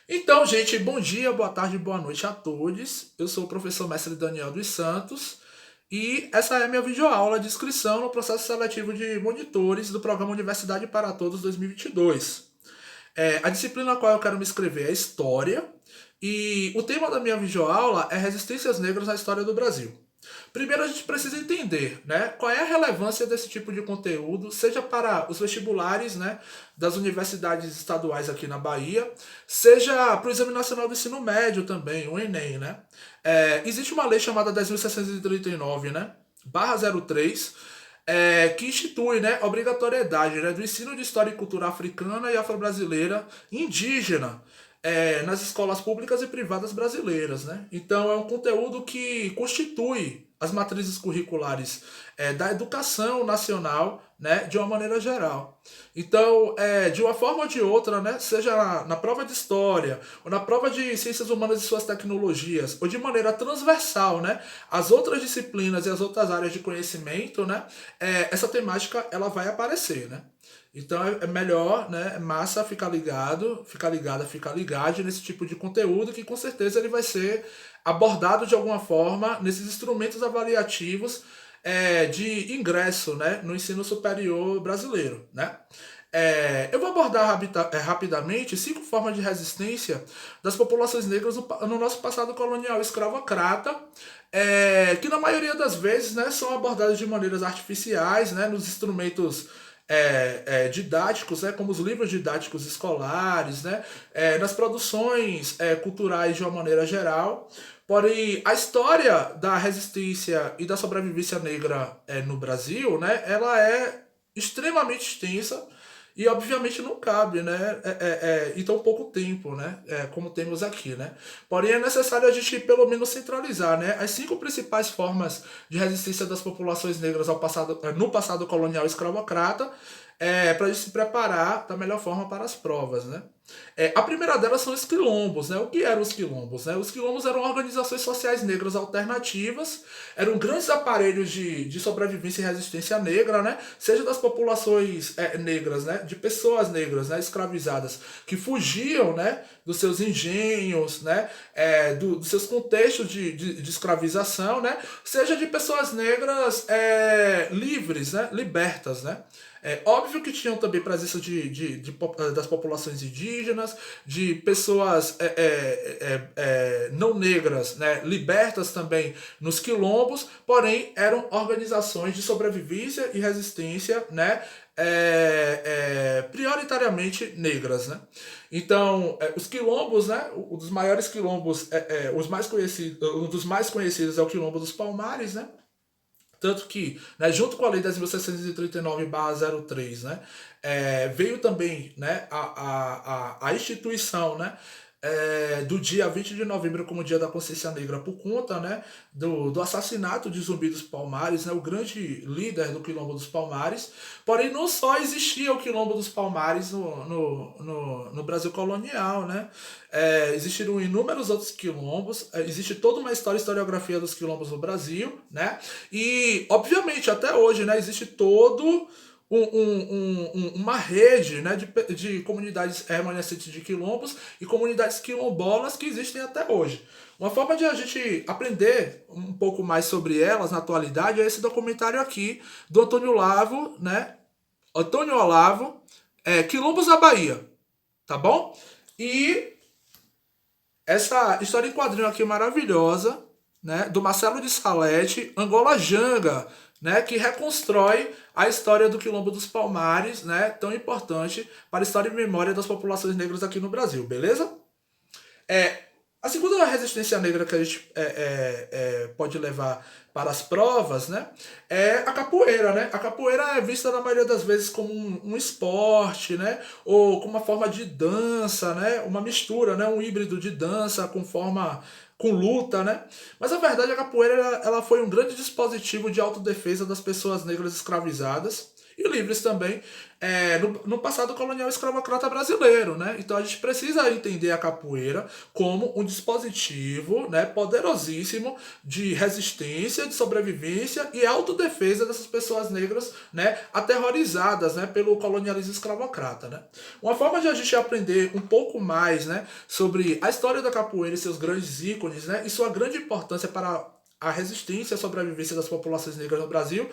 Então, gente, bom dia, boa tarde, boa noite a todos. Eu sou o professor mestre Daniel dos Santos e essa é a minha videoaula de inscrição no processo seletivo de monitores do programa Universidade para Todos 2022. A disciplina a qual eu quero me inscrever é História e o tema da minha videoaula é Resistências Negras na História do Brasil. Primeiro a gente precisa entender, né, qual é a relevância desse tipo de conteúdo, seja para os vestibulares, né, das universidades estaduais aqui na Bahia, seja para o Exame Nacional do Ensino Médio também, o Enem, né? Existe uma lei chamada 10.639, né, /03, que institui, né, obrigatoriedade, né, do ensino de história e cultura africana e afro-brasileira indígena nas escolas públicas e privadas brasileiras, né? Então é um conteúdo que constitui as matrizes curriculares da educação nacional, né, de uma maneira geral. Então, de uma forma ou de outra, né, seja na prova de história, ou na prova de ciências humanas e suas tecnologias, ou de maneira transversal, né, as outras disciplinas e as outras áreas de conhecimento, né, essa temática ela vai aparecer, né? Então é melhor, né, massa ficar ligado, ficar ligada, ficar ligado nesse tipo de conteúdo que com certeza ele vai ser abordado de alguma forma nesses instrumentos avaliativos de ingresso, né, no ensino superior brasileiro, né? Eu vou abordar rapidamente 5 formas de resistência das populações negras no nosso passado colonial escravocrata, que na maioria das vezes, né, são abordadas de maneiras artificiais, né, nos instrumentos didáticos, né, como os livros didáticos escolares, né, nas produções culturais de uma maneira geral. Porém, a história da resistência e da sobrevivência negra no Brasil, né, ela é extremamente extensa e obviamente não cabe, né, em tão pouco tempo, né, como temos aqui, né. Porém, é necessário a gente pelo menos centralizar, né, as 5 principais formas de resistência das populações negras ao passado, no passado colonial escravocrata, para a gente se preparar da melhor forma para as provas, né. A primeira delas são os quilombos, né? O que eram os quilombos? Né? Os quilombos eram organizações sociais negras alternativas, eram grandes aparelhos de sobrevivência e resistência negra, né? Seja das populações negras, né? De pessoas negras, né? Escravizadas, que fugiam, né? Dos seus engenhos, né? Dos seus contextos de escravização, né? Seja de pessoas negras livres, né? Libertas, né? Óbvio que tinham também presença das populações indígenas, de pessoas não negras, né, libertas também nos quilombos, porém eram organizações de sobrevivência e resistência, né, prioritariamente negras, né? Então, os quilombos, né, um dos maiores quilombos, um dos mais conhecidos é o quilombo dos Palmares, né? Tanto que, né, junto com a Lei 10.639/03, né, veio também, né, a instituição, né, do dia 20 de novembro como Dia da Consciência Negra por conta, né, do assassinato de Zumbi dos Palmares, né, o grande líder do Quilombo dos Palmares. Porém, não só existia o Quilombo dos Palmares no Brasil colonial, né? Existiram inúmeros outros quilombos, existe toda uma historiografia dos quilombos no Brasil, né? E, obviamente, até hoje, né, existe todo uma rede, né, de comunidades remanescentes de quilombos e comunidades quilombolas que existem até hoje. Uma forma de a gente aprender um pouco mais sobre elas na atualidade é esse documentário aqui do Antônio Olavo, né? Antônio Olavo, Quilombos da Bahia, tá bom? E essa história em quadrinho aqui maravilhosa, né, do Marcelo de Salete, Angola Janga, né, que reconstrói a história do Quilombo dos Palmares, né, tão importante para a história e memória das populações negras aqui no Brasil, beleza? A segunda resistência negra que a gente pode levar para as provas, né, é a capoeira, né? A capoeira é vista na maioria das vezes como um esporte, né, ou como uma forma de dança, né, uma mistura, né, um híbrido de dança com luta, né? Mas a verdade é que a capoeira ela foi um grande dispositivo de autodefesa das pessoas negras escravizadas e livres também no passado colonial escravocrata brasileiro, né? Então a gente precisa entender a capoeira como um dispositivo, né, poderosíssimo de resistência, de sobrevivência e autodefesa dessas pessoas negras, né, aterrorizadas, né, pelo colonialismo escravocrata, né? Uma forma de a gente aprender um pouco mais, né, sobre a história da capoeira e seus grandes ícones, né, e sua grande importância para a resistência e a sobrevivência das populações negras no Brasil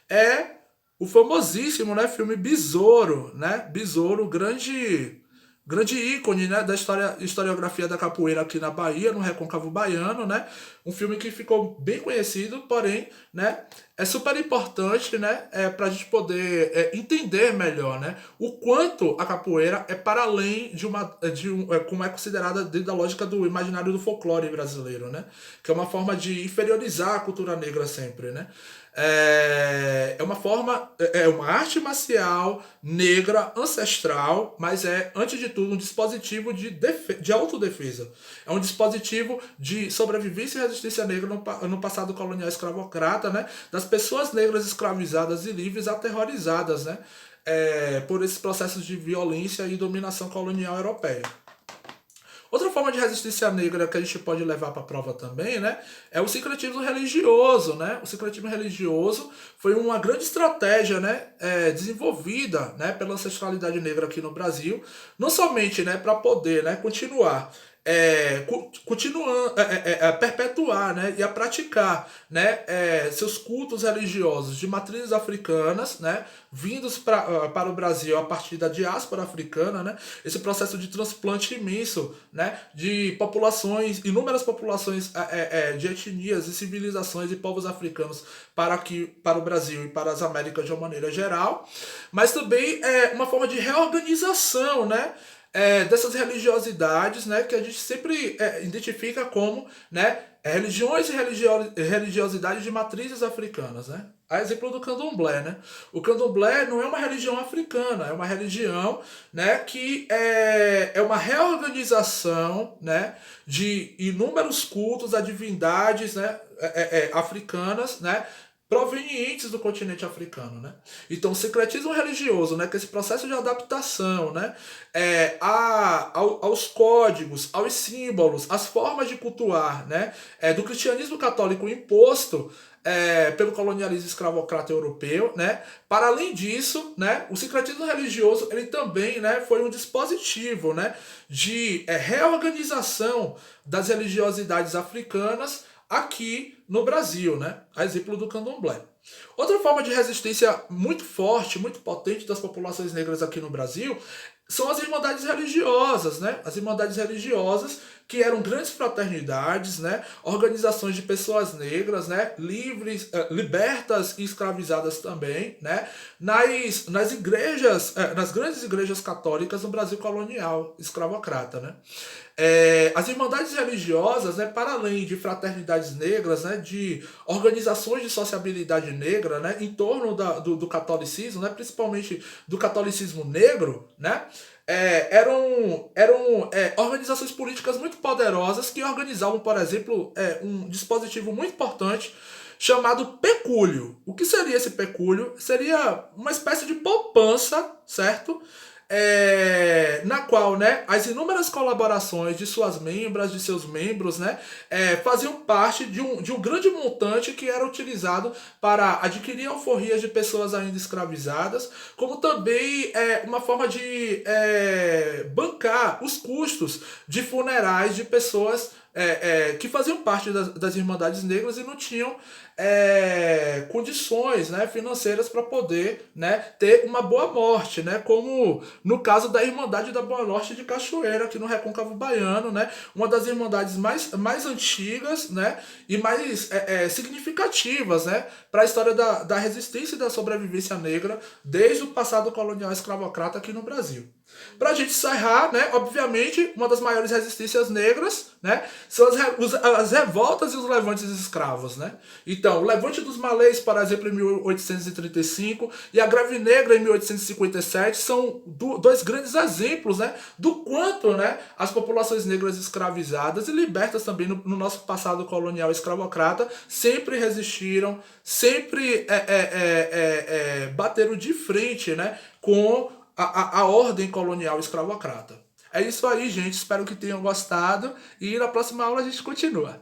é o famosíssimo, né, filme Besouro, né? Besouro, grande ícone, né, da historiografia da capoeira aqui na Bahia, no Recôncavo Baiano, né? Um filme que ficou bem conhecido, porém, né, é super importante, né, para a gente poder entender melhor, né, o quanto a capoeira é para além como é considerada dentro da lógica do imaginário do folclore brasileiro, né? Que é uma forma de inferiorizar a cultura negra sempre, né? É uma forma, é uma arte marcial negra, ancestral, mas é, antes de tudo, um dispositivo de autodefesa. É um dispositivo de sobrevivência e resistência negra no passado colonial escravocrata, né? Das pessoas negras escravizadas e livres aterrorizadas, né? Por esses processos de violência e dominação colonial europeia. Outra forma de resistência negra que a gente pode levar para a prova também, né, é o sincretismo religioso, né? O sincretismo religioso foi uma grande estratégia, né, desenvolvida, né, pela ancestralidade negra aqui no Brasil, não somente, né, para poder, né, continuar continuando perpetuar, né, e a praticar, né, seus cultos religiosos de matrizes africanas, né, vindos para o Brasil a partir da diáspora africana, né, esse processo de transplante imenso, né, de populações, inúmeras populações de etnias e civilizações e povos africanos para o Brasil e para as Américas de uma maneira geral, mas também é uma forma de reorganização, né, dessas religiosidades, né, que a gente sempre identifica como, né, religiões e religiosidades de matrizes africanas, né? A exemplo do candomblé, né? O candomblé não é uma religião africana, é uma religião, né, que é uma reorganização, né, de inúmeros cultos a divindades, né, africanas, né, provenientes do continente africano, né? Então, o secretismo religioso, né, que é esse processo de adaptação, né, aos códigos, aos símbolos, às formas de cultuar, né, do cristianismo católico imposto pelo colonialismo escravocrata europeu, né? Para além disso, né, o sincretismo religioso ele também, né, foi um dispositivo, né, de reorganização das religiosidades africanas aqui no Brasil, né? A exemplo do candomblé. Outra forma de resistência muito forte, muito potente das populações negras aqui no Brasil são as irmandades religiosas, né? As irmandades religiosas que eram grandes fraternidades, né? Organizações de pessoas negras, né? Livres, libertas e escravizadas também, né? Nas igrejas, nas grandes igrejas católicas no Brasil colonial, escravocrata, né? As irmandades religiosas, né, para além de fraternidades negras, né, de organizações de sociabilidade negra, né, em torno do catolicismo, né, principalmente do catolicismo negro, né, eram organizações políticas muito poderosas que organizavam, por exemplo, um dispositivo muito importante chamado pecúlio. O que seria esse pecúlio? Seria uma espécie de poupança, certo? Na qual, né, as inúmeras colaborações de suas membras, de seus membros, né, faziam parte de um grande montante que era utilizado para adquirir alforrias de pessoas ainda escravizadas, como também uma forma de bancar os custos de funerais de pessoas que faziam parte das Irmandades Negras e não tinham condições, né, financeiras para poder, né, ter uma boa morte, né, como no caso da Irmandade da Boa Morte de Cachoeira, aqui no Recôncavo Baiano, né, uma das irmandades mais antigas, né, e mais significativas, né, para a história da resistência e da sobrevivência negra desde o passado colonial escravocrata aqui no Brasil. Para a gente encerrar, né, obviamente, uma das maiores resistências negras, né, são as revoltas e os levantes escravos, né? Então, o levante dos malês, por exemplo, em 1835 e a greve negra em 1857 são dois grandes exemplos, né, do quanto, né, as populações negras escravizadas e libertas também no nosso passado colonial escravocrata sempre resistiram, sempre bateram de frente, né, com a ordem colonial escravocrata. É isso aí, gente. Espero que tenham gostado. E na próxima aula a gente continua.